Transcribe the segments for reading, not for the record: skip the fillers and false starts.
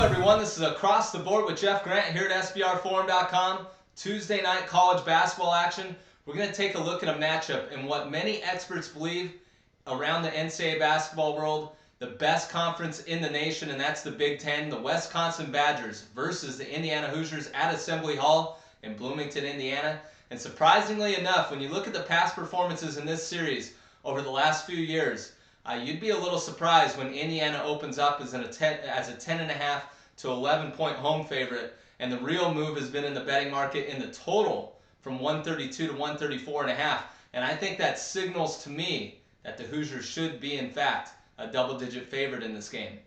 Hello everyone, this is Across the Board with Jeff Grant here at SBRforum.com. Tuesday night college basketball action. We're going to take a look at a matchup in what many experts believe around the NCAA basketball world, the best conference in the nation, and that's the Big Ten, the Wisconsin Badgers versus the Indiana Hoosiers at Assembly Hall in Bloomington, Indiana. And surprisingly enough, when you look at the past performances in this series over the last few years, you'd be a little surprised when Indiana opens up as a 10.5 to 11-point home favorite, and the real move has been in the betting market in the total from 132 to 134.5. And I think that signals to me that the Hoosiers should be, in fact, a double-digit favorite in this game.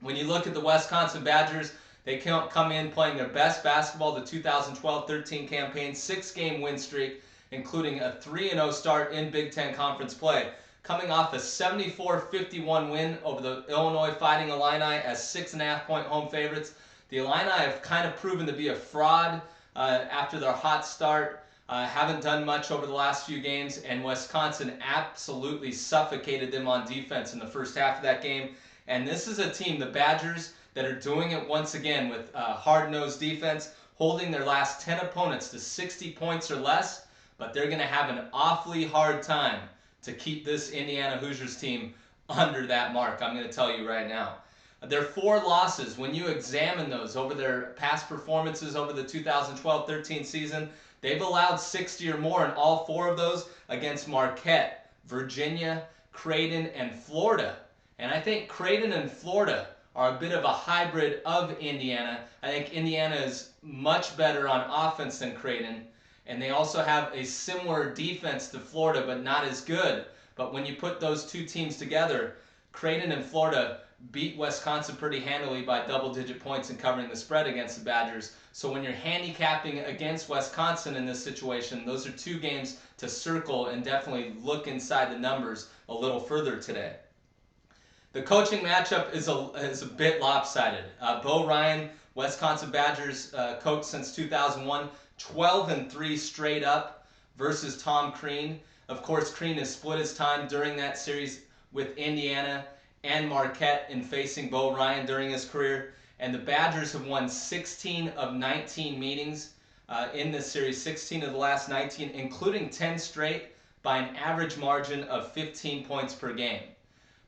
When you look at the Wisconsin Badgers, they come in playing their best basketball the 2012-13 campaign, 6-game win streak, including a 3-0 start in Big Ten Conference play, coming off a 74-51 win over the Illinois Fighting Illini as 6.5-point home favorites. The Illini have kind of proven to be a fraud after their hot start. Haven't done much over the last few games, and Wisconsin absolutely suffocated them on defense in the first half of that game. And this is a team, the Badgers, that are doing it once again with hard-nosed defense, holding their last 10 opponents to 60 points or less, but they're going to have an awfully hard time to keep this Indiana Hoosiers team under that mark. I'm going to tell you right now. Their 4 losses, when you examine those over their past performances over the 2012-13 season, they've allowed 60 or more in all 4 of those against Marquette, Virginia, Creighton, and Florida. And I think Creighton and Florida are a bit of a hybrid of Indiana. I think Indiana is much better on offense than Creighton, and they also have a similar defense to Florida, but not as good. But when you put those two teams together, Creighton and Florida beat Wisconsin pretty handily by double-digit points in covering the spread against the Badgers. So when you're handicapping against Wisconsin in this situation, those are 2 games to circle and definitely look inside the numbers a little further today. The coaching matchup is a bit lopsided. Bo Ryan, Wisconsin Badgers coach since 2001, 12-3 straight up versus Tom Crean. Of course, Crean has split his time during that series with Indiana and Marquette in facing Bo Ryan during his career. And the Badgers have won 16 of 19 meetings in this series, 16 of the last 19, including 10 straight by an average margin of 15 points per game.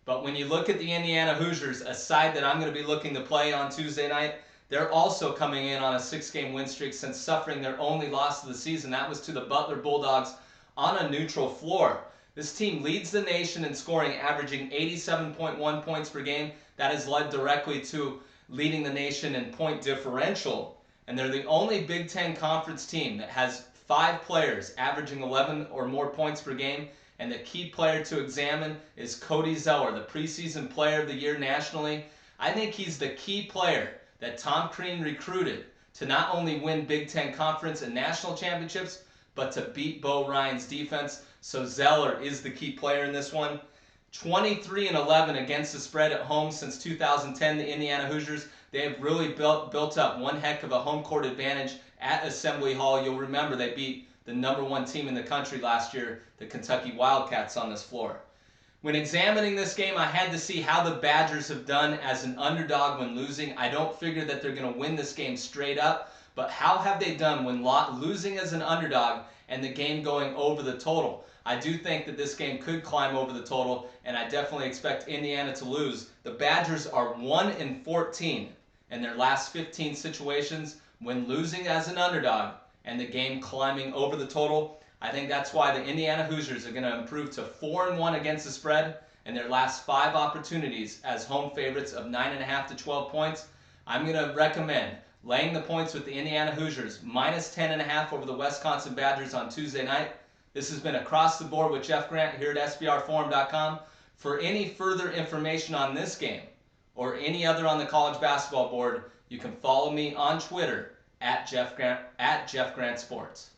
But when you look at the Indiana Hoosiers, a side that I'm going to be looking to play on Tuesday night, they're also coming in on a 6-game win streak since suffering their only loss of the season. That was to the Butler Bulldogs on a neutral floor. This team leads the nation in scoring, averaging 87.1 points per game. That has led directly to leading the nation in point differential. And they're the only Big Ten Conference team that has 5 players averaging 11 or more points per game. And the key player to examine is Cody Zeller, the preseason player of the year nationally. I think he's the key player that Tom Crean recruited to not only win Big Ten Conference and national championships, but to beat Bo Ryan's defense. So Zeller is the key player in this one. 23-11 against the spread at home since 2010, the Indiana Hoosiers. They have really built up one heck of a home court advantage at Assembly Hall. You'll remember they beat the #1 team in the country last year, the Kentucky Wildcats, on this floor. When examining this game, I had to see how the Badgers have done as an underdog when losing. I don't figure that they're going to win this game straight up, but how have they done when losing as an underdog and the game going over the total? I do think that this game could climb over the total, and I definitely expect Indiana to lose. The Badgers are 1-14 in their last 15 situations when losing as an underdog and the game climbing over the total. I think that's why the Indiana Hoosiers are going to improve to 4-1 against the spread in their last 5 opportunities as home favorites of 9.5 to 12 points. I'm going to recommend laying the points with the Indiana Hoosiers, minus 10.5 over the Wisconsin Badgers on Tuesday night. This has been Across the Board with Jeff Grant here at SBRforum.com. For any further information on this game or any other on the college basketball board, you can follow me on Twitter at Jeff Grant Sports.